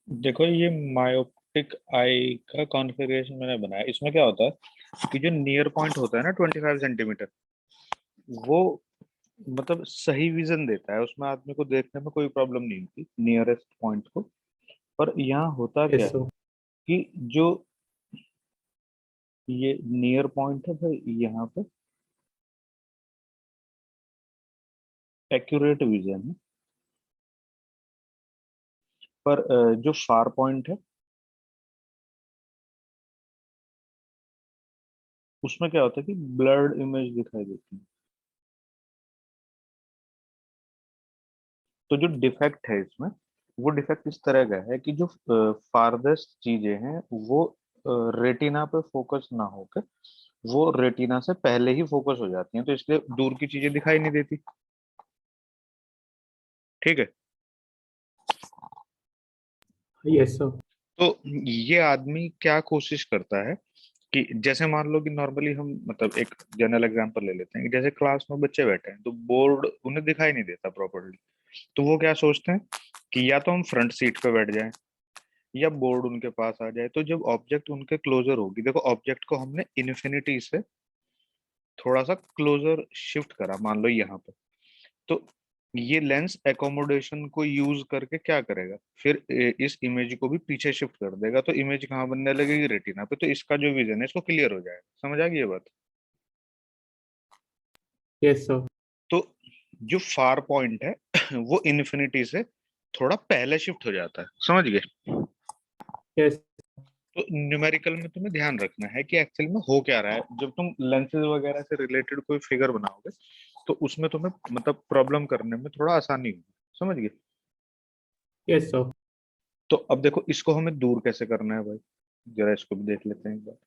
देखो ये मायोप्टिक आई का कॉन्फ़िगरेशन मैंने बनाया। इसमें क्या होता है कि जो नियर पॉइंट होता है ना 25 सेंटीमीटर, वो मतलब सही विजन देता है, उसमें आदमी को देखने में कोई प्रॉब्लम नहीं होती नियरेस्ट पॉइंट को। पर यहाँ होता क्या यस है सर। कि जो ये नियर पॉइंट है भाई, यहाँ पे एक्यूरेट विजन है। पर जो फार पॉइंट है उसमें क्या होता है कि ब्लर्ड इमेज दिखाई देती है। तो जो डिफेक्ट है इसमें, वो डिफेक्ट इस तरह का है कि जो फारदेस्ट चीजें हैं वो रेटिना पे फोकस ना होकर वो रेटिना से पहले ही फोकस हो जाती हैं, तो इसलिए दूर की चीजें दिखाई नहीं देती। ठीक है। Yes sir. तो ये आदमी क्या कोशिश करता है कि जैसे मान लो कि नॉर्मली हम मतलब एक जनरल एग्जांपल ले लेते हैं कि जैसे क्लास में बच्चे बैठे हैं तो बोर्ड उन्हें दिखाई नहीं देता प्रॉपरली। तो वो क्या सोचते हैं कि या तो हम फ्रंट सीट पे बैठ जाएं या बोर्ड उनके पास आ जाए। तो जब ऑब्जेक्ट उनके क्लोजर होगी, देखो ऑब्जेक्ट को हमने इन्फिनिटी से थोड़ा सा क्लोजर शिफ्ट करा मान लो यहाँ पे, तो ये लेंस एकोमोडेशन को यूज करके क्या करेगा, फिर इस इमेज को भी पीछे शिफ्ट कर देगा, तो इमेज कहाँ बनने लगेगी, रेटिना पे। तो इसका जो विजन है इसको क्लियर हो जाएगा। समझ आ गई ये बात? Yes sir. तो जो फार पॉइंट है वो इन्फिनिटी से थोड़ा पहले शिफ्ट हो जाता है। समझ गए? यस। तो न्यूमेरिकल में तुम्हें ध्यान रखना है कि एक्चुअल में हो क्या रहा है। जब तुम लेंसेज वगैरह से रिलेटेड कोई फिगर बनाओगे तो उसमें तुम्हें मतलब प्रॉब्लम करने में थोड़ा आसानी होगी। समझ गए? Yes sir. तो अब देखो इसको हमें दूर कैसे करना है भाई, जरा इसको भी देख लेते हैं एक बार।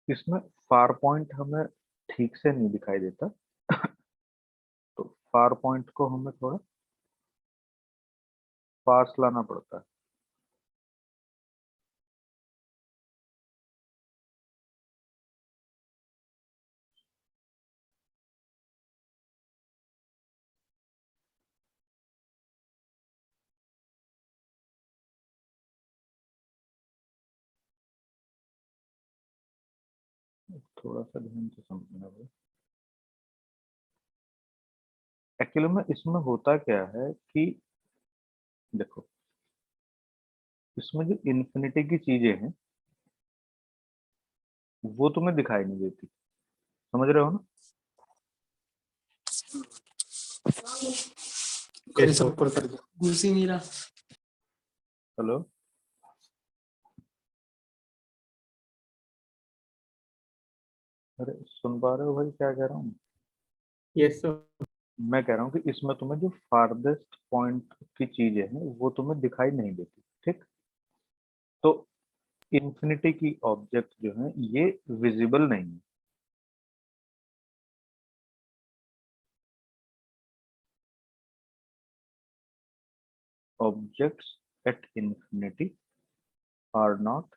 इसमें फार पॉइंट हमें ठीक से नहीं दिखाई देता, तो फार पॉइंट को हमें थोड़ा पास लाना पड़ता है। थोड़ा सा ध्यान से समझना भाई। एक्चुअली में इसमें होता क्या है कि देखो, इसमें जो इन्फिनिटी की चीजें हैं वो तुम्हें दिखाई नहीं देती। समझ रहे हो ना? Yes sir. ऊपर कर दो। घुस ही नहीं रहा। हेलो? अरे सुन पा रहे हो भाई क्या कह रहा हूँ? Yes sir. मैं कह रहा हूँ कि इसमें तुम्हें जो फारदेस्ट पॉइंट की चीजें हैं वो तुम्हें दिखाई नहीं देती। ठीक? तो इन्फिनिटी की ऑब्जेक्ट जो है ये विजिबल नहीं है। Objects at infinity are not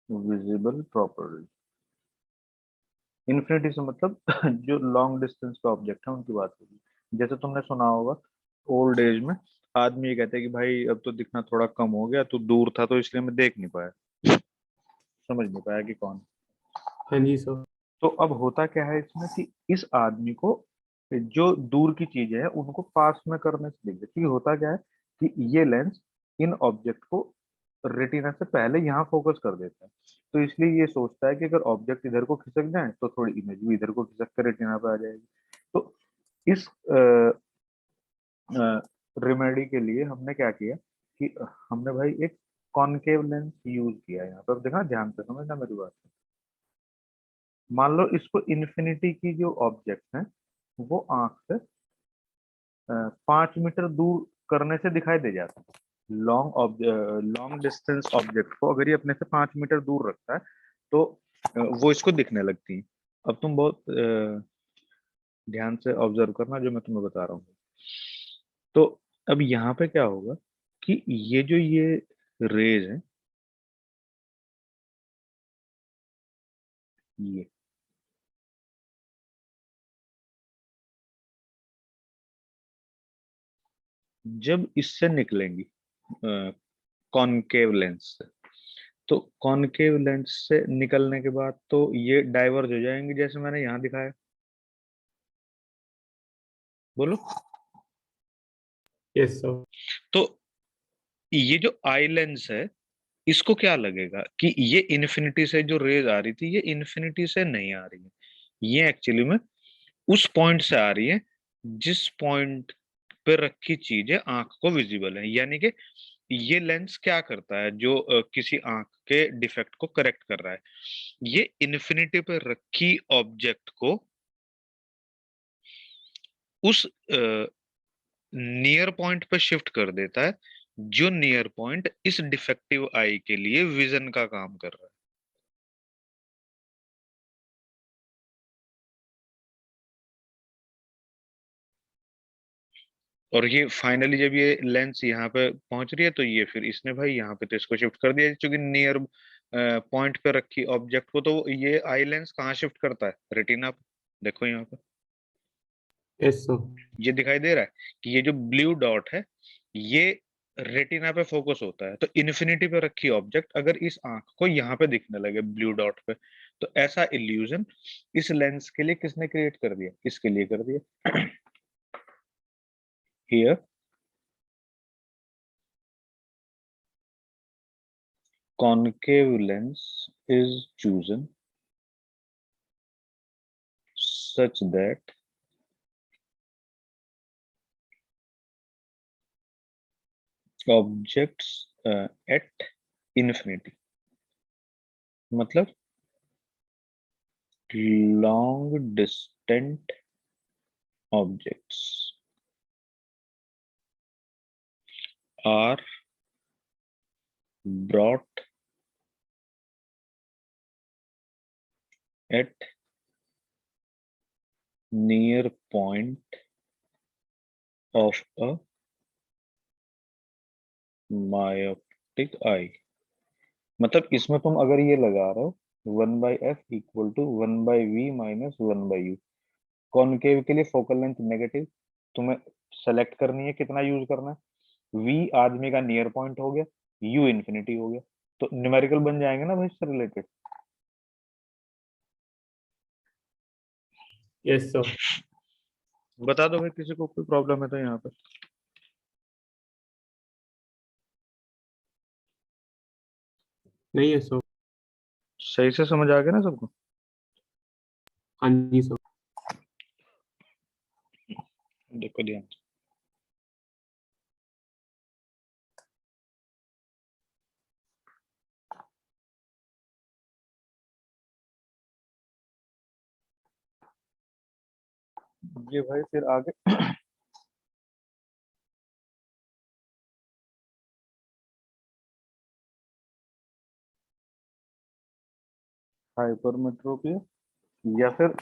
visible properly. Infinity से मतलब जो लॉन्ग डिस्टेंस पे ऑब्जेक्ट है उनकी बात होगी। जैसे तुमने सुना होगा ओल्ड एज में आदमी ये कहते हैं कि भाई अब तो दिखना थोड़ा कम हो गया, तू दूर था तो इसलिए मैं देख नहीं पाया, समझ नहीं पाया कि कौन। हाँ जी सर। तो अब होता क्या है इसमें कि इस आदमी को जो दूर की चीजें हैं उनको पास में करने से दिख जाती है। होता क्या है कि ये लेंस इन ऑब्जेक्ट को रेटिना से पहले यहाँ फोकस कर देता है। तो इसलिए ये सोचता है कि अगर ऑब्जेक्ट इधर को खिसक जाए तो थोड़ी इमेज भी इधर को खिसक कर रेटिना पे आ जाएगी। तो इस रेमेडी के लिए हमने क्या किया कि हमने भाई एक कॉनकेव लेंस यूज किया है यहाँ पर। देखा, ध्यान से समझना मेरी बात। मान लो इसको इन्फिनिटी की जो ऑब्जेक्ट है वो आंख से 5 मीटर दूर करने से दिखाई दे जाता है। लॉन्ग डिस्टेंस ऑब्जेक्ट को अगर ये अपने से 5 मीटर दूर रखता है तो वो इसको दिखने लगती है। अब तुम बहुत ध्यान से ऑब्जर्व करना जो मैं तुम्हें बता रहा हूँ। तो अब यहाँ पे क्या होगा कि ये जो ये रेज है ये जब इससे निकलेंगी कॉनकेव लेंस से, तो कॉनकेव लेंस से निकलने के बाद तो ये डाइवर्ज हो जाएंगे जैसे मैंने यहाँ दिखाया। बोलो। yes sir, तो ये जो आई लेंस है, इसको क्या लगेगा कि ये इन्फिनिटी से जो रेज आ रही थी, ये इन्फिनिटी से नहीं आ रही है, ये एक्चुअली में उस पॉइंट से आ रही है जिस पॉइंट पे रखी चीजें आंख को विजिबल है। यानी कि ये लेंस क्या करता है, जो किसी आंख के डिफेक्ट को करेक्ट कर रहा है, ये इन्फिनिटी पे रखी ऑब्जेक्ट को उस नियर पॉइंट पे शिफ्ट कर देता है, जो नियर पॉइंट इस डिफेक्टिव आई के लिए विजन का काम कर रहा है। और ये फाइनली जब ये लेंस यहाँ पे पहुंच रही है, तो ये फिर इसने भाई यहाँ पे तो इसको शिफ्ट कर दिया, क्योंकि नियर पॉइंट पे रखी ऑब्जेक्ट को तो ये आई लेंस कहाँ शिफ्ट करता है, रेटिना पे। देखो यहाँ पे yes sir, ये दिखाई दे रहा है कि ये जो ब्लू डॉट है, ये रेटिना पे फोकस होता है। तो इन्फिनिटी पे रखी ऑब्जेक्ट अगर इस आंख को यहाँ पे दिखने लगे ब्लू डॉट पे, तो ऐसा इल्यूजन इस लेंस के लिए किसने क्रिएट कर दिया, इसके लिए कर दिया। Here concave lens is chosen such that objects at infinity, मतलब long distant objects are brought at near point of a myopic eye। मतलब इसमें तुम अगर ये लगा रहे हो 1/f equal to 1/v minus 1/u, concave के लिए फोकल लेंथ नेगेटिव, तुम्हें सेलेक्ट करनी है कितना यूज करना है। v आदमी का नियर पॉइंट हो गया, u इंफिनिटी हो गया, तो न्यूमेरिकल बन जाएंगे ना भाई इससे रिलेटेड। yes sir, बता दो भाई किसी को कोई प्रॉब्लम है तो यहाँ पे। नहीं है सर, सही से समझ आ गया ना सबको। हाँ जी सर, देखो ध्यान से। ये भाई फिर आगे हाइपरमेट्रोपिया या फिर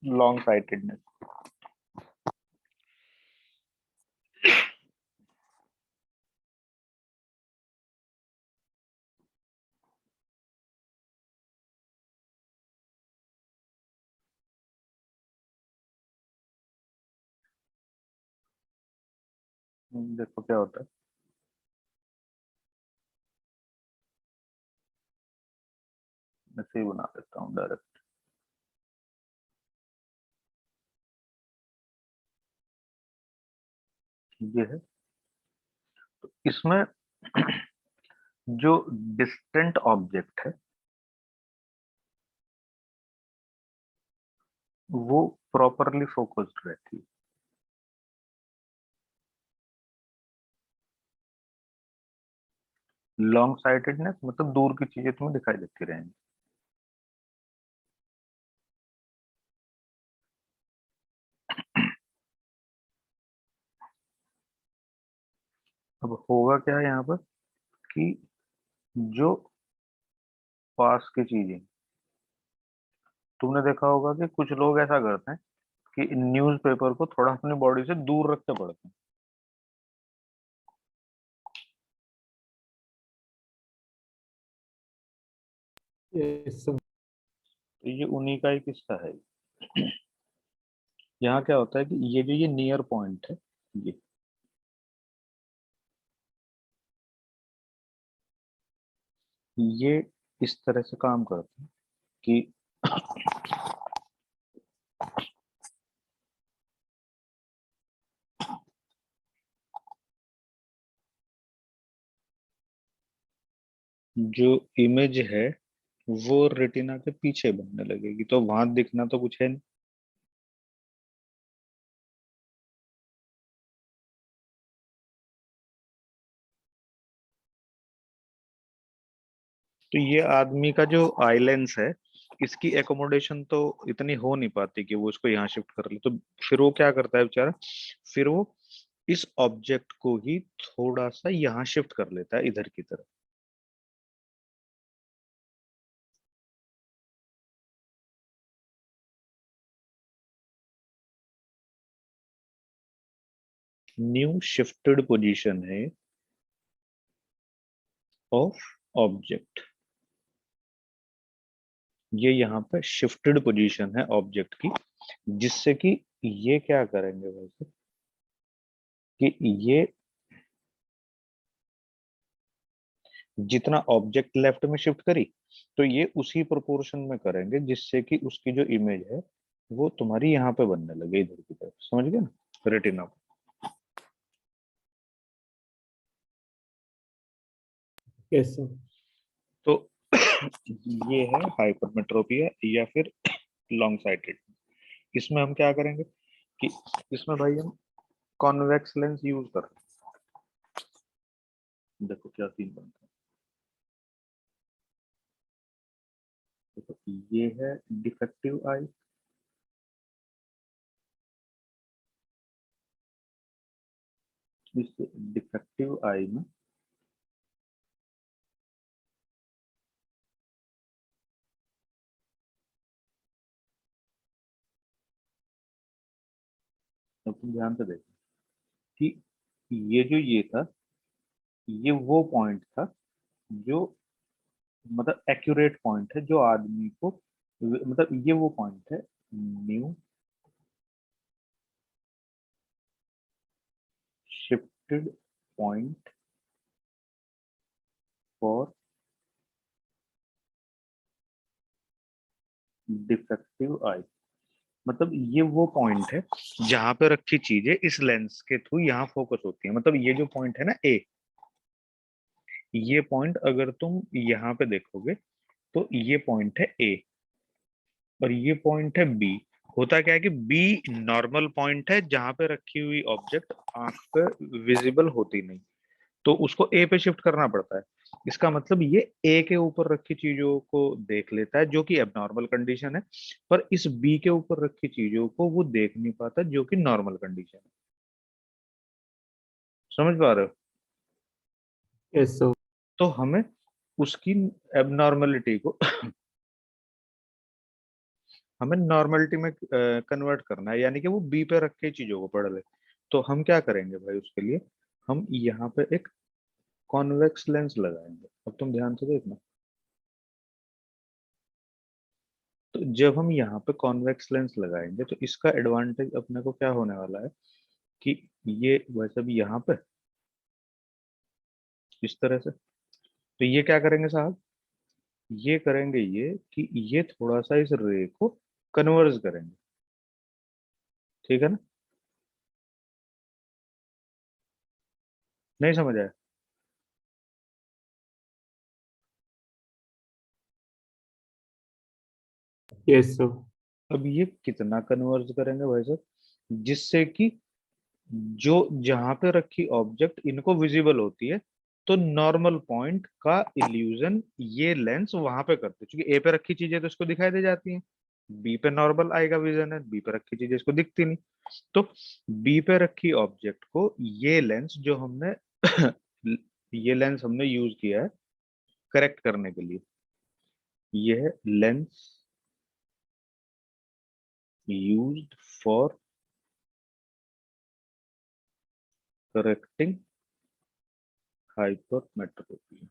लॉन्ग साइटेडनेस। देखो क्या होता है, मैं सही बना देता हूँ डायरेक्ट। ये है, तो इसमें जो डिस्टेंट ऑब्जेक्ट है वो प्रॉपरली फोकस्ड रहती है। लॉन्ग साइटेडनेस मतलब दूर की चीजें तुम्हें दिखाई देती रहेंगी। अब होगा क्या है यहाँ पर कि जो पास की चीजें, तुमने देखा होगा कि कुछ लोग ऐसा करते हैं कि न्यूज़पेपर को थोड़ा अपनी बॉडी से दूर रख के पढ़ते हैं। Yes, sir. तो ये उन्हीं का ही किस्सा है। यहाँ क्या होता है कि ये जो ये नियर पॉइंट है, ये इस तरह से काम करता है कि जो इमेज है वो रेटिना के पीछे बनने लगेगी, तो वहां दिखना तो कुछ है नहीं। तो ये आदमी का जो आई लेंस है, इसकी एकोमोडेशन तो इतनी हो नहीं पाती कि वो इसको यहाँ शिफ्ट कर ले। तो फिर वो क्या करता है बेचारा, फिर वो इस ऑब्जेक्ट को ही थोड़ा सा यहाँ शिफ्ट कर लेता है इधर की तरफ। न्यू शिफ्टेड पोजीशन है ऑफ ऑब्जेक्ट, ये यहाँ पे शिफ्टेड पोजीशन है ऑब्जेक्ट की, जिससे कि ये क्या करेंगे वैसे कि ये जितना ऑब्जेक्ट लेफ्ट में शिफ्ट करी, तो ये उसी प्रोपोर्शन में करेंगे जिससे कि उसकी जो इमेज है वो तुम्हारी यहाँ पे बनने लगे इधर की तरफ। समझ गए ना रेटिना को? Yes, sir. तो ये है हाइपरमेट्रोपिया या फिर लॉन्ग साइटेड। इसमें हम क्या करेंगे कि इसमें भाई हम कॉन्वेक्स लेंस यूज कर रहे हैं। देखो क्या सीन बनता है। देखो ये है डिफेक्टिव आई, इस डिफेक्टिव आई में अब तुम ध्यान से देखो कि ये जो ये था, ये वो पॉइंट था जो मतलब एक्यूरेट पॉइंट है जो आदमी को, मतलब ये वो पॉइंट है new shifted point for defective eye. मतलब ये वो पॉइंट है जहां पे रखी चीजें इस लेंस के थ्रू यहाँ फोकस होती है। मतलब ये जो पॉइंट है ना ए, ये पॉइंट अगर तुम यहाँ पे देखोगे तो ये पॉइंट है ए और ये पॉइंट है बी। होता क्या है कि बी नॉर्मल पॉइंट है जहां पे रखी हुई ऑब्जेक्ट आंख पे विजिबल होती नहीं, तो उसको ए पे शिफ्ट करना पड़ता है। इसका मतलब ये ए के ऊपर रखी चीजों को देख लेता है जो कि एबनॉर्मल कंडीशन है, पर इस बी के ऊपर रखी चीजों को वो देख नहीं पाता जो कि नॉर्मल कंडीशन है। समझ पा रहे हो? Yes, sir. तो हमें उसकी एबनॉर्मलिटी को हमें नॉर्मलिटी में कन्वर्ट करना है, यानी कि वो बी पे रख के चीजों को पढ़ ले। तो हम क्या करेंगे भाई उसके लिए, हम यहाँ पे एक कॉन्वेक्स लेंस लगाएंगे। अब तुम ध्यान से देखना। तो जब हम यहाँ पे कॉन्वेक्स लेंस लगाएंगे तो इसका एडवांटेज अपने को क्या होने वाला है कि ये वैसे भी यहाँ पे इस तरह से, तो ये क्या करेंगे साहब, ये करेंगे ये कि ये थोड़ा सा इस रे को कन्वर्ज करेंगे। ठीक है ना? नहीं समझ आया? Yes, sir. अब ये कितना कन्वर्ज करेंगे भाई साहब, जिससे कि जो जहां पे रखी ऑब्जेक्ट इनको विजिबल होती है, तो नॉर्मल पॉइंट का इल्यूजन ये लेंस वहां पे करते हैं। क्योंकि ए पे रखी चीजें तो इसको दिखाई दे जाती हैं, बी पे नॉर्मल आएगा विजन है, बी पे रखी चीजें इसको दिखती नहीं। तो बी पे रखी ऑब्जेक्ट को ये लेंस जो हमने ये लेंस हमने यूज किया है करेक्ट करने के लिए, ये है lens used for correcting hypermetropia.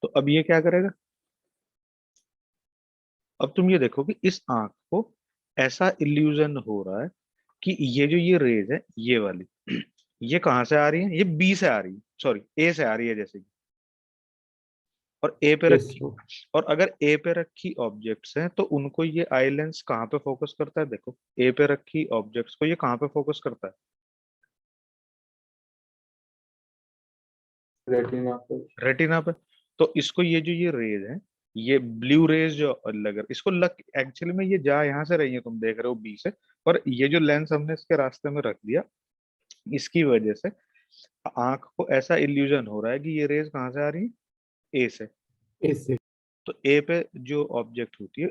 तो अब ये क्या करेगा, अब तुम ये देखो कि इस आंख को ऐसा इल्यूजन हो रहा है कि ये जो ये रेज है ये वाली, ये कहाँ से आ रही है, ये बी से आ रही है, सॉरी ए से आ रही है जैसे कि, और ए पे Yes, रखी, sir. और अगर ए पे रखी ऑब्जेक्ट्स हैं तो उनको ये आई लेंस कहाँ पे फोकस करता है, देखो ए पे रखी ऑब्जेक्ट्स को ये कहाँ पे फोकस करता है, रेटिना पे. रेटिना पे। तो इसको ये जो ये रेज है, ये ब्लू रेज जो लग, इसको लग एक्चुअली में ये जा यहाँ से रही है, तुम देख रहे हो बी से, पर ये जो लेंस हमने इसके रास्ते में रख दिया, इसकी वजह से आंख को ऐसा इल्यूजन हो रहा है कि ये रेज कहाँ से आ रही है, ए से। इससे. तो ए पे जो ऑब्जेक्ट होती है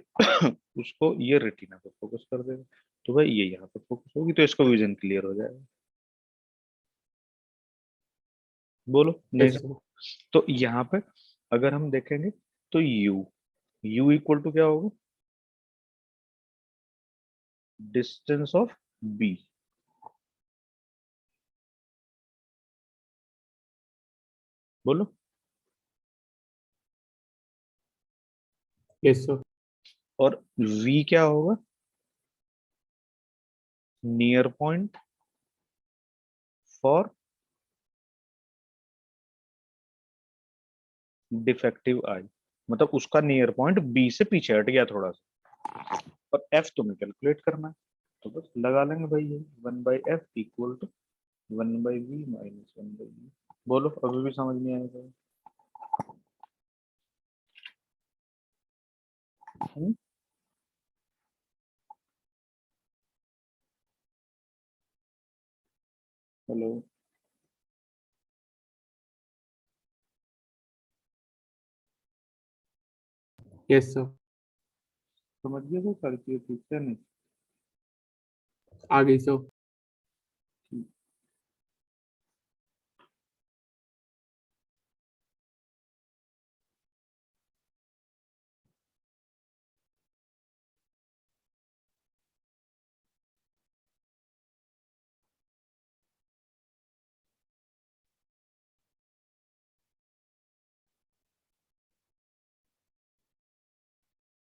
उसको ये रेटिना पे फोकस कर देगा, तो भाई ये यहाँ पे फोकस होगी तो इसको विजन क्लियर हो जाएगा। बोलो नहीं Yes, सर। sir. तो यहाँ पे अगर हम देखेंगे तो यू इक्वल टू क्या होगा, डिस्टेंस ऑफ बी। बोलो। Yes, sir. और वी क्या होगा, near point for defective eye, मतलब उसका नियर पॉइंट बी से पीछे हट गया थोड़ा सा, और एफ तुम्हें कैलकुलेट करना है, तो बस लगा लेंगे भाई, ये 1/f equal to 1/v minus 1/v। बोलो अभी भी समझ नहीं आएगा। हम्म? हेलो। Yes, sir. समझ गए तो सारी चीजें ठीक से नहीं। आ गई सर.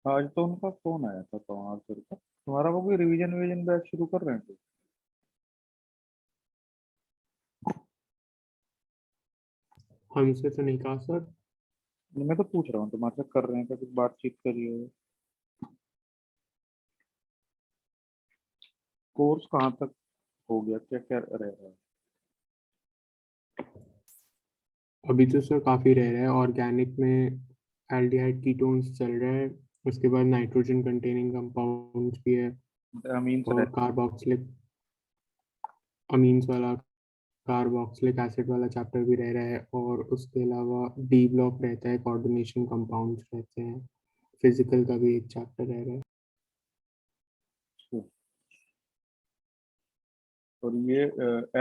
आज तो उनका फोन आया था पवार सर का, तुम्हारा वो कोई रिवीजन विवीजन बैच शुरू कर रहे हैं तो। हमसे तो नहीं कहा सर. मैं तो पूछ रहा हूँ तुम्हारे से कर रहे हैं क्या, कुछ बातचीत करिए। कोर्स कहाँ तक हो गया, क्या क्या रह रहा है। अभी तो सर काफी रह रहा है. ऑर्गेनिक में एल्डिहाइड कीटोन्स चल रहा है. उसके बाद नाइट्रोजन कंटेनिंग कंपाउंड्स भी है. मीन्स रह और कार्बोक्सिलिक अमीन्स वाला कार्बोक्सिलिक एसिड वाला चैप्टर भी रह रहा है. और उसके अलावा डी ब्लॉक रहता है, कोऑर्डिनेशन कंपाउंड्स रहते हैं. फिजिकल का भी एक चैप्टर रह रहा है. और ये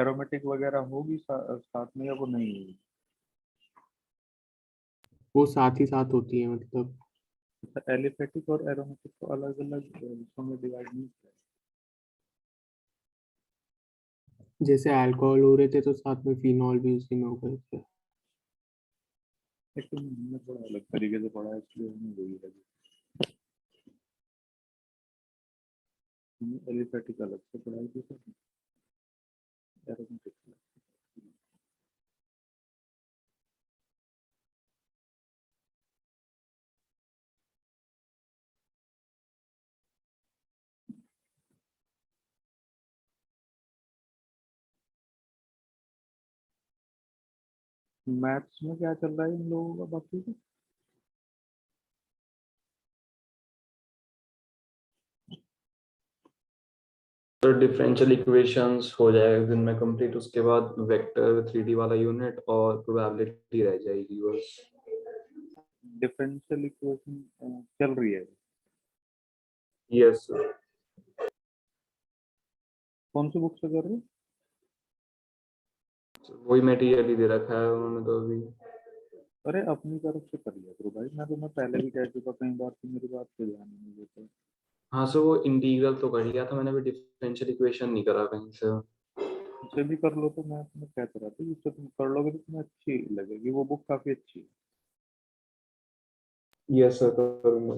एरोमेटिक वगैरह होगी साथ में या वो नहीं होगी। वो साथ ही साथ होती है, मतलब एलिफेटिक और एरोमेटिक को अलग अलग हिस्सों में डिवाइड नहीं किया जैसे अल्कोहल हो रहे थे तो साथ में फिनॉल भी उसी में हो गए थे. है, लेकिन हमने थोड़ा अलग तरीके से पढ़ा है इसलिए हमें वही लगी। हमने एलिफेटिक अलग से पढ़ाई थी सर, एरोमेटिक मैथ्स में क्या चल रहा है इन लोगों का बाकी का। तो डिफरेंशियल इक्वेशंस हो जाएगा दिन में कंप्लीट, उसके बाद वेक्टर 3D वाला यूनिट और प्रोबेबिलिटी रह जाएगी बस. डिफरेंशियल इक्वेशन चल रही है। यस. कौन सी बुक से कर रहे हो। वही मटेरियल ही दे रखा है उन्होंने तो अभी. अरे अपनी तरफ से कर लिया करो भाई, मैं तुम्हें पहले भी कह चुका कई बार कि मेरी बात पे ध्यान नहीं देते। हाँ सर, वो इंटीग्रल तो कर लिया था मैंने, अभी डिफरेंशियल इक्वेशन नहीं करा कहीं से. उसे भी कर लो, तो मैं तुम्हें कहता रहा था कि उससे तुम कर लोगे तो तुम्हें अच्छी लगेगी, वो बुक काफी अच्छी है। यस सर करूँगा।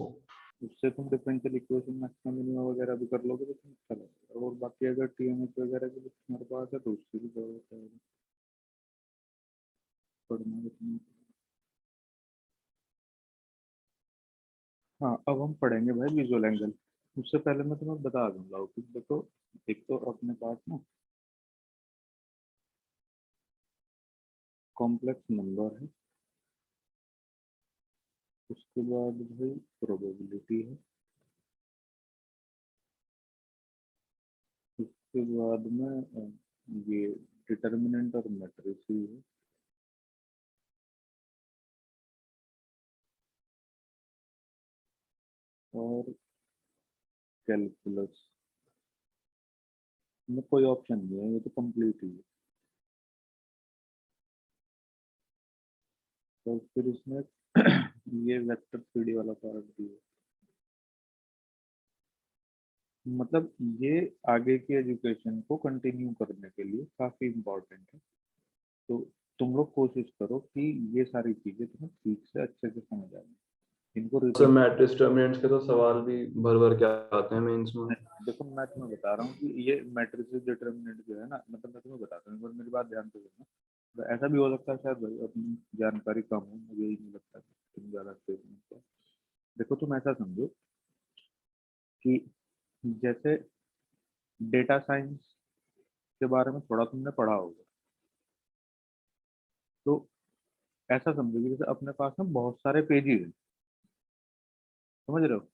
उससे तुम डिफरेंशियल इक्वेशन मैक्सिमम मिनिमम वगैरह भी कर लोगे तो तुम अच्छा लगेगा। और बाकी अगर टीएमएच वगैरह की बुक तुम्हारे पास है तो उससे भी जरूरत है पढ़ना है तुम्हें। हाँ, अब हम पढ़ेंगे भाई विजुअल एंगल। उससे पहले मैं तुम्हें बता दूंगा कि देखो, एक तो अपने पास ना कॉम्प्लेक्स नंबर है, उसके बाद भाई प्रोबेबिलिटी है, उसके बाद में ये डिटर्मिनेंट और मैट्रिसेस है, और कैलकुलस में कोई ऑप्शन नहीं है, ये तो कंप्लीट ही है। तो फिर इसमें ये वेक्टर थ्री वाला पार्ट भी है। मतलब ये आगे की एजुकेशन को कंटिन्यू करने के लिए काफी इम्पोर्टेंट है। तो तुम लोग कोशिश करो कि ये सारी चीजें तुम्हें ठीक से अच्छे से समझ आए, इनको सर रिवीजन। मैट्रिक्स डिटरमिनेंट्स के तो सवाल भी भर भर के आते हैं मेंस में। देखो मैं तुम्हें बता रहा हूँ कि ये मैट्रिसेस डिटरमिनेंट जो है ना, मतलब मैं तुम्हें बताता हूँ, एक बार मेरी बात ध्यान से सुनना। तो ऐसा भी हो सकता है शायद भाई अपनी जानकारी कम हो, मुझे यही नहीं लगता कि तुम ज्यादा तेज हो। देखो तुम ऐसा समझो कि जैसे डेटा साइंस के बारे में थोड़ा तुमने पढ़ा होगा, तो ऐसा समझो कि जैसे अपने पास में बहुत सारे पेजेस हैं, समझ रहे हो?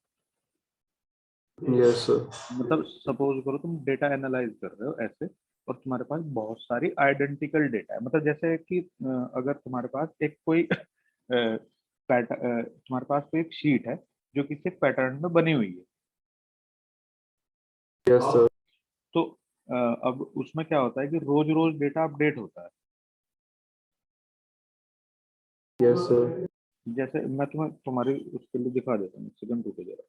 Yes sir. मतलब सपोज करो तुम डेटा एनालाइज कर रहे हो ऐसे, और तुम्हारे पास बहुत सारी आइडेंटिकल डेटा है। मतलब जैसे कि अगर तुम्हारे पास एक कोई तुम्हारे पास कोई एक शीट है जो किसी पैटर्न में बनी हुई है। Yes sir. तो अब उसमें क्या होता है कि रोज रोज डेटा अपडेट होता है। Yes sir. जैसे मैं तुम्हें तुम्हारी उसके लिए दिखा देता हूँ, सेकंड रुको जरा।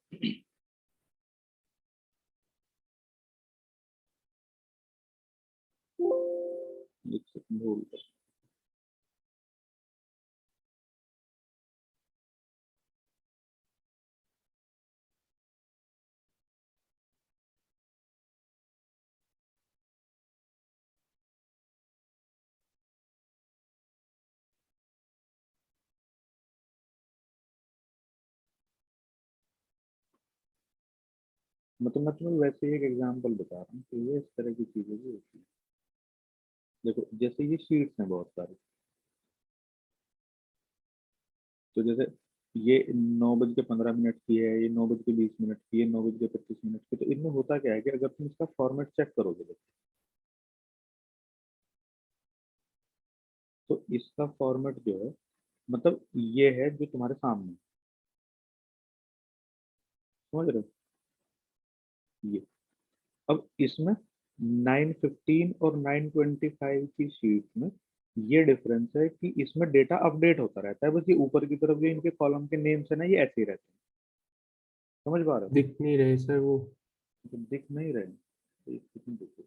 एक सेकंड होल्ड कर। मतलब मैं तुम्हें वैसे ही एक एग्जांपल बता रहा हूँ कि ये इस तरह की चीजें भी होती है। देखो जैसे ये शीट्स हैं बहुत सारी, तो जैसे ये 9:15 की है, ये 9:20 की है, 9:25 की। तो इनमें होता क्या है कि अगर तुम इसका फॉर्मेट चेक करोगे देखो, तो इसका फॉर्मेट जो है, मतलब ये है जो तुम्हारे सामने है, समझ रहे हो? ये अब इसमें 9:15 और 9:25 की शीट में ये डिफरेंस है कि इसमें डेटा अपडेट होता रहता है, बस ये ऊपर की तरफ जो इनके कॉलम के नेम्स है ना, ये ऐसे ही रहते हैं। समझ पा रहे हो? दिख नहीं रहे सर वो। तो दिख नहीं रहे, तो एक सेकंड देखो।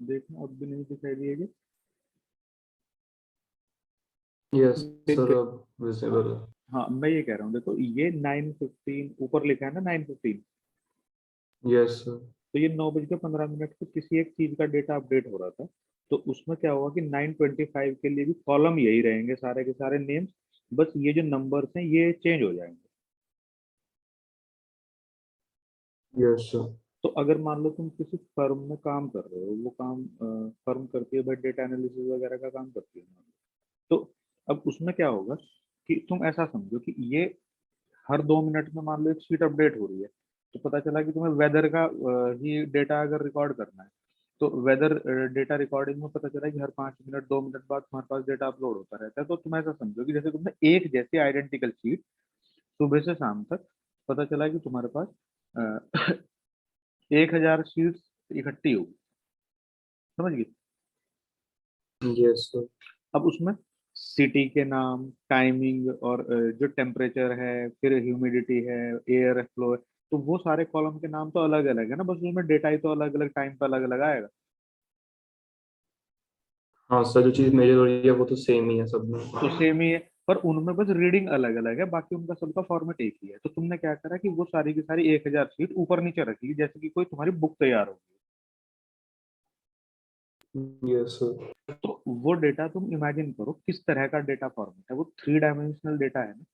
देखना अब भी नहीं दिखाई दिएगी। यस दिख सर गए। अब विजिबल है। हाँ मैं ये कह रहा हूँ, देखो ये 9:15 ऊपर लिखा है ना, 9:15। Yes sir. तो ये 9:15 को किसी एक चीज का डेटा अपडेट हो रहा था। तो उसमें क्या होगा कि 9:25 के लिए भी कॉलम यही रहेंगे, सारे के सारे नेम्स, बस ये जो नंबर्स हैं ये चेंज हो जाएंगे। Yes sir. तो अगर मान लो तुम किसी फर्म में काम कर रहे हो, वो काम फर्म करती है भाई, डेटा एनालिसिस वगैरह का काम करती है, मान लो। तो अब उसमें क्या होगा कि तुम ऐसा समझो कि ये हर 2 मिनट में मान लो एक शीट अपडेट हो रही है। तो पता चला कि तुम्हें वेदर का ही डेटा अगर रिकॉर्ड करना है, तो वेदर डेटा रिकॉर्डिंग में पता चला कि हर 5 मिनट 2 मिनट बाद तुम्हारे पास डेटा अपलोड होता रहता है। तो तुम ऐसा समझो कि जैसे तुमने एक जैसी आइडेंटिकल शीट सुबह से शाम तक, पता चला कि तुम्हारे पास 1,000 शीट्स इकट्ठी होगी। समझ गई? Yes sir. अब उसमें सिटी के नाम, टाइमिंग, और जो टेम्परेचर है, फिर ह्यूमिडिटी है, एयर फ्लो है, तो वो सारे कॉलम के नाम तो अलग अलग है ना, बस उसमें डेटा ही तो अलग अलग टाइम पे अलग अलग आएगा। हाँ सर, जो चीज मेजर हो रही है वो तो सेम ही है सब में। तो सेम ही है, पर उनमें बस रीडिंग अलग अलग है, बाकी उनका सबका फॉर्मेट एक ही है। तो तुमने क्या करा कि वो सारी की सारी 1000 शीट ऊपर नीचे रखी जैसे कि कोई तुम्हारी बुक तैयार होगी। Yes sir. तो वो डेटा तुम इमेजिन करो किस तरह का डेटा फॉर्मेट है, वो 3 डायमेंशनल डेटा है ना।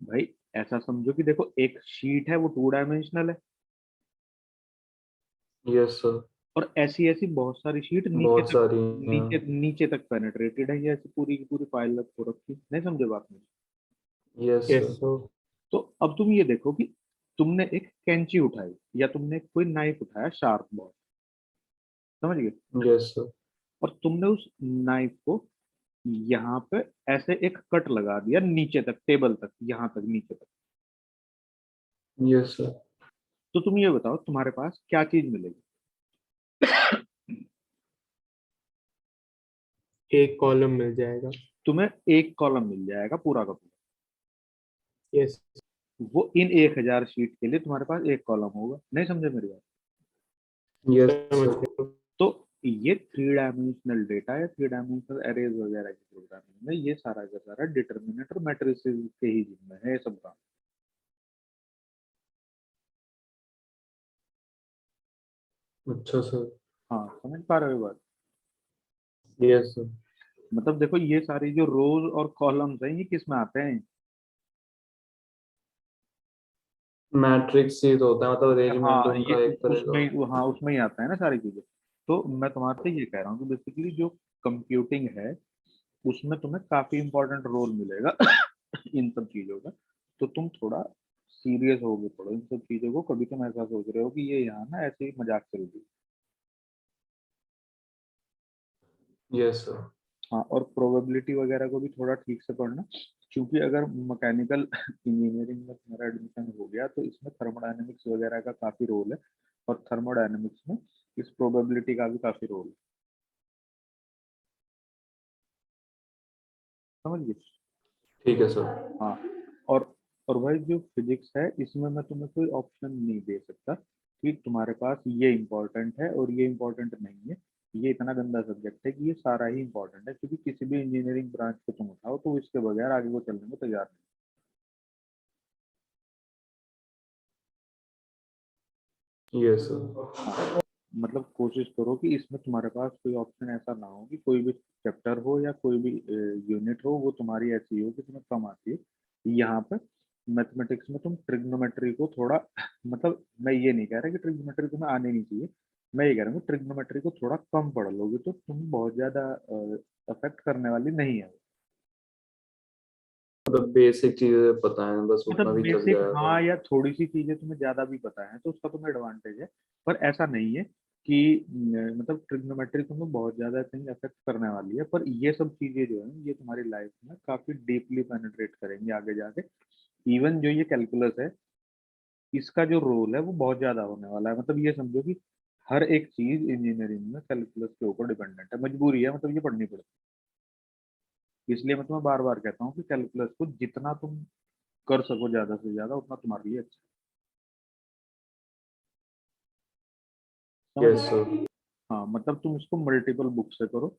भाई ऐसा समझो कि देखो एक शीट है वो 2 डायमेंशनल है, यस सर। और ऐसी ऐसी बहुत सारी शीट नीचे बहुत तक, सारी हैं। नीचे तक पेनेट्रेटेड है, ये ऐसी पूरी की पूरी फाइल हो रखी, नहीं समझे बात में। Yes yes sir. सर। तो अब तुम ये देखो कि तुमने एक कैंची उठाई या तुमने कोई नाइफ उठाया शार्प बहुत, समझ गए, यस सर। और तुमने उस नाइफ को यहाँ पे ऐसे एक कट लगा दिया नीचे तक, टेबल तक, यहाँ तक नीचे तक। Yes sir. तो तुम ये बताओ तुम्हारे पास क्या चीज मिलेगी। एक कॉलम मिल जाएगा। तुम्हें एक कॉलम मिल जाएगा पूरा का पूरा। यस। वो इन 1000 शीट के लिए तुम्हारे पास एक कॉलम होगा, नहीं समझे मेरी बात। यस समझ सर। गया। तो ये 3 डायमेंशनल डेटा या 3 डायमेंशनल एरेज वगैरह की प्रोग्रामिंग में ये सारा का सारा डिटर्मिनेंट और मैट्रिसेस के ही जिम्मे है ये सब काम। अच्छा सर। हाँ समझ पा रहे हो बात। Yes sir. मतलब देखो ये सारी जो रोज और कॉलम्स हैं ये किस में आते हैं। मैट्रिक्स ही तो होता है, मतलब अरेंजमेंट हाँ ये उनका एक तरह उसमें का। हाँ उसमें ही आता है ना सारी चीजें। तो मैं तुम्हारे से ये कह रहा हूँ कि बेसिकली जो कंप्यूटिंग है उसमें तुम्हें काफी इंपॉर्टेंट रोल मिलेगा इन सब चीजों का। तो तुम थोड़ा सीरियस होगे पड़ो इन सब चीजों को, कभी तुम ऐसा सोच रहे हो कि ये यहाँ ना ऐसे ही मजाक चल रही है। Yes sir. हाँ और प्रोबेबिलिटी वगैरह को भी थोड़ा ठीक से पढ़ना, क्योंकि अगर मैकेनिकल इंजीनियरिंग में तुम्हारा एडमिशन हो गया तो इसमें थर्मोडायनेमिक्स वगैरह का काफी रोल है, और थर्मोडायनेमिक्स में इस प्रोबेबिलिटी का भी काफी रोल है, समझ गए। ठीक है सर। हाँ और और भाई जो फिजिक्स है इसमें मैं तुम्हें कोई ऑप्शन नहीं दे सकता कि तुम्हारे पास ये इम्पोर्टेंट है और ये इम्पोर्टेंट नहीं है। ये इतना गंदा सब्जेक्ट है कि ये सारा ही इम्पोर्टेंट है, क्योंकि किसी भी इंजीनियरिंग ब्रांच को तुम उठाओ तो इसके बगैर आगे वो चलने को तैयार यस सर। नहीं। हाँ मतलब कोशिश करो कि इसमें तुम्हारे पास कोई ऑप्शन ऐसा ना हो कि कोई भी चैप्टर हो या कोई भी यूनिट हो वो तुम्हारी ऐसी हो कि तुम्हें कम आती है। यहाँ पे मैथमेटिक्स में तुम ट्रिग्नोमेट्री को थोड़ा मतलब मैं ये नहीं कह रहा कि ट्रिग्नोमेट्री तुम्हें आनी नहीं चाहिए, मैं ये कह रहा हूँ ट्रिग्नोमेट्री को थोड़ा कम पढ़ लोगे तो तुम बहुत ज्यादा अफेक्ट करने वाली नहीं है। मतलब बेसिक चीजें पता है, बस उतना मतलब भी चल बेसिक जाएगा। हाँ, या थोड़ी सी चीजें तुम्हें ज्यादा भी पता है तो उसका तुम्हें एडवांटेज है। पर ऐसा नहीं है कि मतलब ट्रिग्नोमेट्री तुम्हें बहुत ज्यादा कहीं अफेक्ट करने वाली है, पर ये सब चीजें जो है ये तुम्हारी लाइफ में काफी डीपली पेनिट्रेट करेंगे आगे जाके। इवन जो ये कैलकुलस है इसका जो रोल है वो बहुत ज्यादा होने वाला है। मतलब ये समझो कि हर एक चीज इंजीनियरिंग में कैलकुलस के ऊपर डिपेंडेंट है, मजबूरी है, मतलब ये पढ़नी पड़ती है। इसलिए मैं तुम्हें बार बार कहता हूँ कि कैलकुलस को जितना तुम कर सको ज्यादा से ज्यादा उतना तुम्हारे लिए अच्छा है। समझ यस गए? सर। हाँ मतलब तुम इसको मल्टीपल बुक से करो,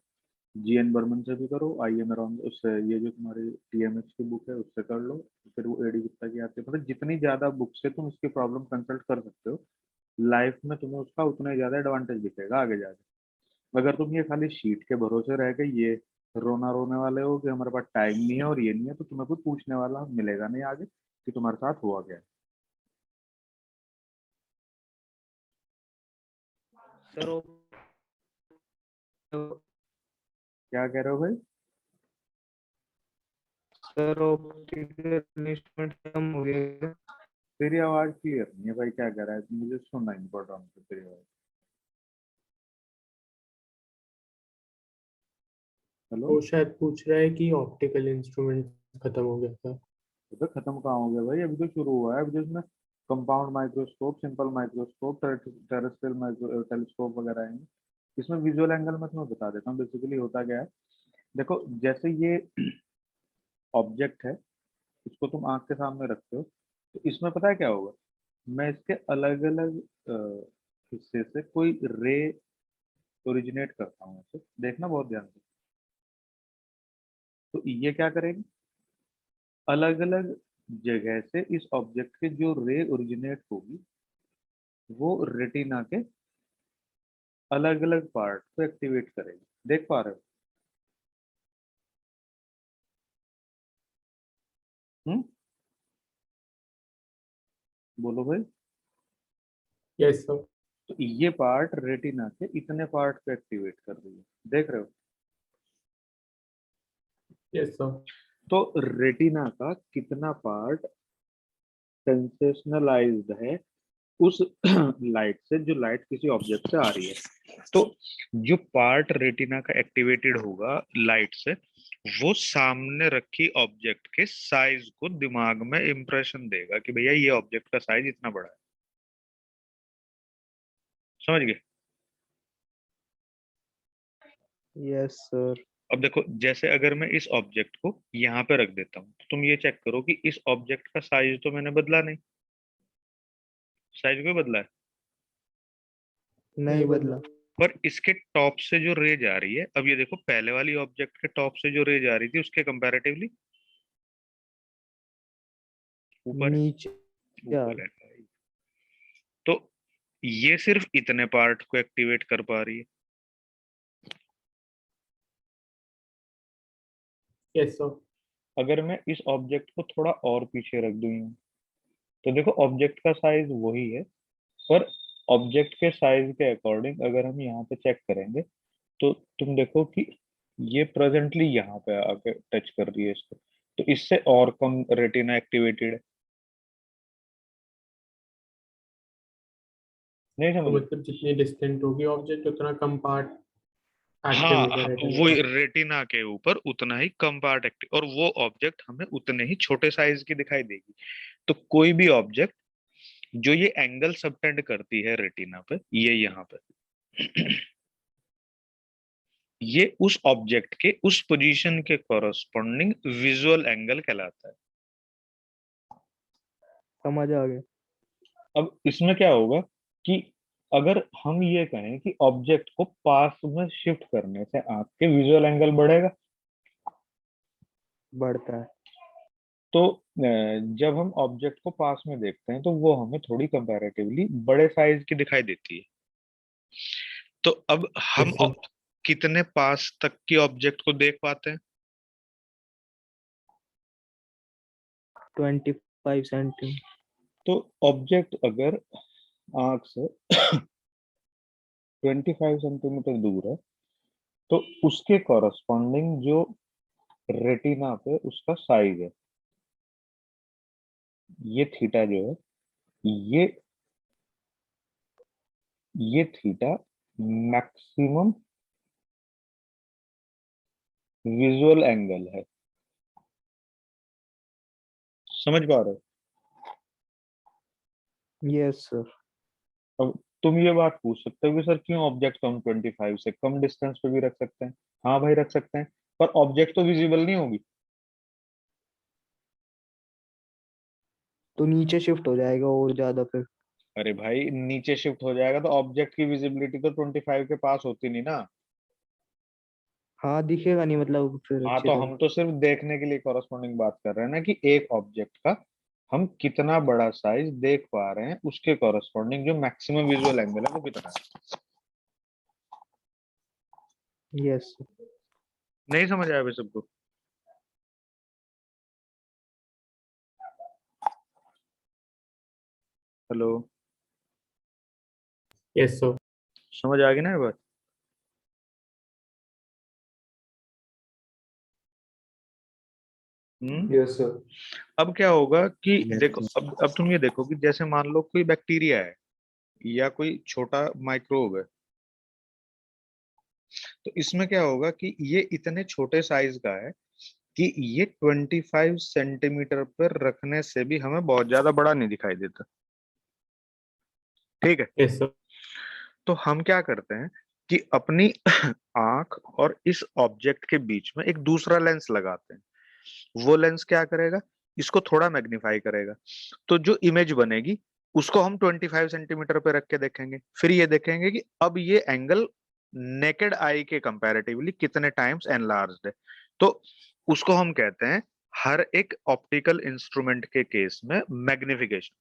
जीएन बर्मन से भी करो, आई एम अराउंड उससे, ये जो तुम्हारी टीएमएच की बुक है उससे कर लो, फिर वो एडी गुप्ता की आती है। मतलब जितनी ज्यादा बुक से तुम इसकी प्रॉब्लम कंसल्ट कर सकते हो लाइफ में तुम्हें उसका उतना ही ज्यादा एडवांटेज दिखेगा आगे जाके। अगर तुम ये खाली शीट के भरोसे रह के ये रोना रोने वाले हो कि हमारे पास टाइम नहीं है और ये नहीं है, तो तुम्हें कोई पूछने वाला मिलेगा नहीं आगे कि तुम्हारे साथ हुआ क्या है। सर वो क्या कह रहे हो भाई। सर ऑप्टिकल इंस्ट्रूमेंट कम हो गया। तेरी आवाज क्लियर नहीं है भाई, क्या कह रहा है, मुझे सुनना नहीं पड़ रहा मुझे तेरी आवाज। हेलो। वो शायद पूछ रहा है कि ऑप्टिकल इंस्ट्रूमेंट खत्म हो गया था। तो खत्म कहाँ हो गया भाई, अभी तो शुरू हुआ है। अभी तो इसमें compound microscope, simple microscope, terrestrial telescope वगैरह आएंगे। इसमें विजुअल एंगल मैं तुम्हें बता देता हूँ बेसिकली होता क्या है। देखो जैसे ये ऑब्जेक्ट है, इसको तुम आंख के सामने रखते हो तो इसमें पता है क्या होगा, मैं इसके अलग अलग हिस्से से कोई रे ओरिजिनेट करता हूँ, ऐसे देखना बहुत ध्यान से। तो ये क्या करेगी, अलग अलग जगह से इस ऑब्जेक्ट के जो रे ओरिजिनेट होगी वो रेटिना के अलग अलग पार्ट को एक्टिवेट करेगी। देख पा रहे हो? बोलो भाई। Yes sir. तो ये पार्ट रेटिना के इतने पार्ट को एक्टिवेट कर रही है, देख रहे हो? Yes sir. तो रेटिना का कितना पार्ट सेंसेशनलाइज्ड है उस लाइट से, जो लाइट किसी ऑब्जेक्ट से आ रही है। तो जो पार्ट रेटिना का एक्टिवेटेड होगा लाइट से, वो सामने रखी ऑब्जेक्ट के साइज को दिमाग में इंप्रेशन देगा कि भैया ये ऑब्जेक्ट का साइज इतना बड़ा है। समझ गए? Yes sir. अब देखो, जैसे अगर मैं इस ऑब्जेक्ट को यहाँ पे रख देता हूँ, तो तुम ये चेक करो कि इस ऑब्जेक्ट का साइज तो मैंने बदला नहीं। साइज कोई बदला है? नहीं बदला। पर इसके टॉप से जो रे जा रही है, अब ये देखो, पहले वाली ऑब्जेक्ट के टॉप से जो रे जा रही थी उसके कंपैरेटिवली ऊपर है। नीचे आ ऊपर है भाई। तो ये सिर्फ इतने पार्ट को एक्टिवेट कर पा रही है। Yes sir. अगर मैं इस ऑब्जेक्ट को थोड़ा और पीछे रख दूं यूं, तो देखो ऑब्जेक्ट का साइज वही है, पर ऑब्जेक्ट के साइज के अकॉर्डिंग अगर हम यहाँ पे चेक करेंगे, तो तुम देखो कि ये प्रेजेंटली यहाँ पे आके टच कर रही है इसको, तो इससे और कम रेटिना एक्टिवेटेड है। नहीं तो समझ? मतलब जितनी डिस्टेंट होगी ऑब्जेक्ट उतना कम पार्ट एक्टिव हाँ होगा हाँ, रेटिना वो का। रेटिना के ऊपर उतना ही कम पार्ट एक्टिव, और वो ऑब्जेक्ट हमें उतने ही छोटे साइज की दिखाई देगी। तो कोई भी ऑब्जेक्ट जो ये एंगल सबटेंड करती है रेटिना पे, ये यहाँ पे ये उस ऑब्जेक्ट के उस पोजीशन के कॉरस्पॉन्डिंग विजुअल एंगल कहलाता है। समझ आ गया। अब इसमें क्या होगा कि अगर हम ये कहें कि ऑब्जेक्ट को पास में शिफ्ट करने से आपके विजुअल एंगल बढ़ेगा, बढ़ता है। तो जब हम ऑब्जेक्ट को पास में देखते हैं तो वो हमें थोड़ी कंपैरेटिवली बड़े साइज की दिखाई देती है। तो अब हम यस सर। कितने पास तक की ऑब्जेक्ट को देख पाते हैं? 25 सेंटीमीटर। तो ऑब्जेक्ट अगर आंख से 25 सेंटीमीटर दूर है, तो उसके कॉरस्पॉन्डिंग जो रेटिना पे उसका साइज है, ये थीटा जो है, ये ये थीटा मैक्सिमम विजुअल एंगल है। समझ पा रहे हो? Yes sir. अब तुम ये बात पूछ सकते हो कि सर क्यों ऑब्जेक्ट को हम 25 से कम डिस्टेंस पे भी रख सकते हैं? हाँ भाई रख सकते हैं, पर ऑब्जेक्ट तो विजिबल नहीं होगी। तो नीचे शिफ्ट हो जाएगा और ज्यादा फिर। अरे भाई नीचे शिफ्ट हो जाएगा तो ऑब्जेक्ट की विजिबिलिटी तो 25 के पास होती नहीं ना। हाँ दिखेगा नहीं मतलब फिर हाँ, अच्छी तो तरह। हम तो सिर्फ देखने के लिए कॉरस्पॉन्डिंग बात कर रहे हैं ना, कि एक ऑब्जेक्ट का हम कितना बड़ा साइज देख पा रहे हैं, उसके कॉरस्पॉन्डिंग जो मैक्सिमम विजुअल एंगल है वो कितना है। यस। नहीं समझ आया भाई सबको? हेलो? Yes sir. समझ आ गई ना ये बात? हम्म। Yes sir. अब क्या होगा कि देखो, Yes. अब तुम ये देखो कि जैसे मान लो कोई बैक्टीरिया है या कोई छोटा माइक्रोब है, तो इसमें क्या होगा कि ये इतने छोटे साइज का है कि ये 25 सेंटीमीटर पर रखने से भी हमें बहुत ज्यादा बड़ा नहीं दिखाई देता। ठीक है? Yes sir. तो हम क्या करते हैं कि अपनी आंख और इस ऑब्जेक्ट के बीच में एक दूसरा लेंस लगाते हैं। वो लेंस क्या करेगा, इसको थोड़ा मैग्नीफाई करेगा, तो जो इमेज बनेगी उसको हम 25 सेंटीमीटर पे रख के देखेंगे, फिर ये देखेंगे कि अब ये एंगल नेकेड आई के कंपैरेटिवली कितने टाइम्स एनलार्ज्ड है। तो उसको हम कहते हैं हर एक ऑप्टिकल इंस्ट्रूमेंट के केस में मैग्निफिकेशन।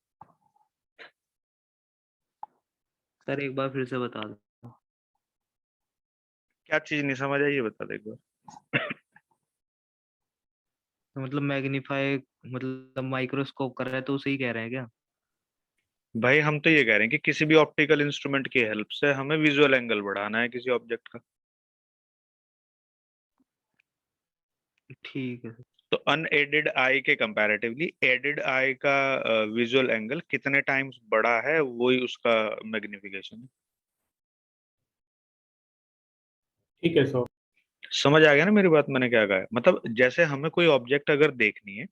सर एक बार फिर से बता दो। क्या चीज नहीं समझ आई ये बता दे एक बार। तो मतलब मैग्नीफाई मतलब माइक्रोस्कोप कर रहा है तो उसे ही कह रहे हैं क्या? भाई हम तो ये कह रहे हैं कि किसी भी ऑप्टिकल इंस्ट्रूमेंट की हेल्प से हमें विजुअल एंगल बढ़ाना है किसी ऑब्जेक्ट का। ठीक है सर। तो अनएडेड आई के कंपैरेटिवली एडेड आई का विजुअल एंगल कितने टाइम्स बड़ा है वही उसका मैग्निफिकेशन है। ठीक है सर। समझ आ गया ना मेरी बात, मैंने क्या कहा है? मतलब जैसे हमें कोई ऑब्जेक्ट अगर देखनी है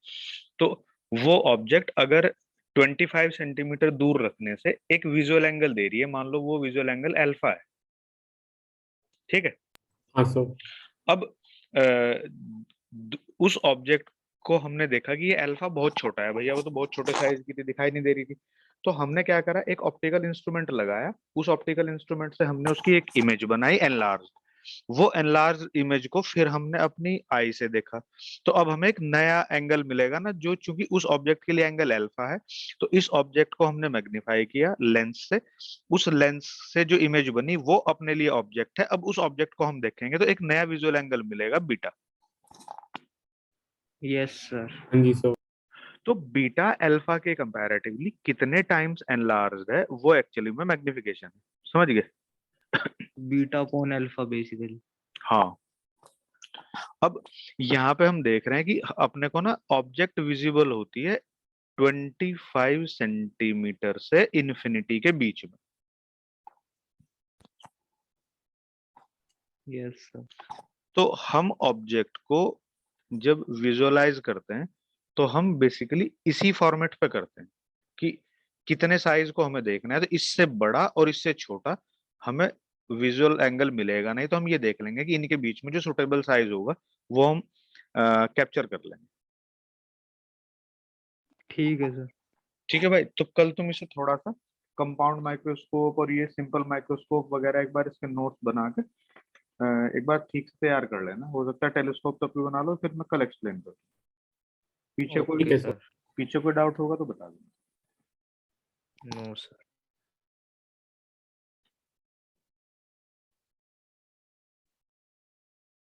तो वो ऑब्जेक्ट अगर 25 सेंटीमीटर दूर रखने से एक विजुअल एंगल दे रही है, मान लो वो विजुअल एंगल अल्फा है, ठीक है। हाँ सर। अब उस ऑब्जेक्ट को हमने देखा कि ये अल्फा बहुत छोटा है, भैया वो तो बहुत छोटे साइज की थी, दिखाई नहीं दे रही थी। तो हमने क्या करा, एक ऑप्टिकल इंस्ट्रूमेंट लगाया, उस ऑप्टिकल इंस्ट्रूमेंट से हमने उसकी एक इमेज बनाई एनलार्ज। वो एनलार्ज इमेज को फिर हमने अपनी आई से देखा, तो अब हमें एक नया एंगल मिलेगा ना, जो चूंकि उस ऑब्जेक्ट के लिए एंगल अल्फा है, तो इस ऑब्जेक्ट को हमने मैग्नीफाई किया लेंस से, उस लेंस से जो इमेज बनी वो अपने लिए ऑब्जेक्ट है। अब उस ऑब्जेक्ट को हम देखेंगे तो एक नया विजुअल एंगल मिलेगा बीटा। Yes sir. हाँ जी सर। तो बीटा अल्फा के कंपैरेटिवली कितने टाइम्स एनलार्ज्ड है वो एक्चुअली में मैग्निफिकेशन है। समझ गए? Beta upon alpha basically. हाँ। अब यहाँ पे हम देख रहे हैं कि अपने को ना ऑब्जेक्ट विजिबल होती है 25 सेंटीमीटर से इन्फिनिटी के बीच में। Yes sir. तो हम ऑब्जेक्ट को जब विजुअलाइज करते हैं तो हम बेसिकली इसी फॉर्मेट पे करते हैं कि कितने साइज को हमें देखना है, तो इससे बड़ा और इससे छोटा हमें विजुअल एंगल मिलेगा नहीं, तो हम ये देख लेंगे कि इनके बीच में जो सुटेबल साइज होगा वो हम कैप्चर कर लेंगे। ठीक है सर। ठीक है भाई, तो कल तुम इसे थोड़ा सा कंपाउंड माइक्रोस्कोप और ये सिंपल माइक्रोस्कोप वगैरह एक बार इसके नोट्स बना के एक बार ठीक से तैयार कर लेना। हो सकता है टेलीस्कोप तक भी बना लो, फिर मैं कल एक्सप्लेन करूँ। पीछे ओके कोई ठीक है सर। सर। पीछे कोई डाउट होगा तो बता देना। No sir.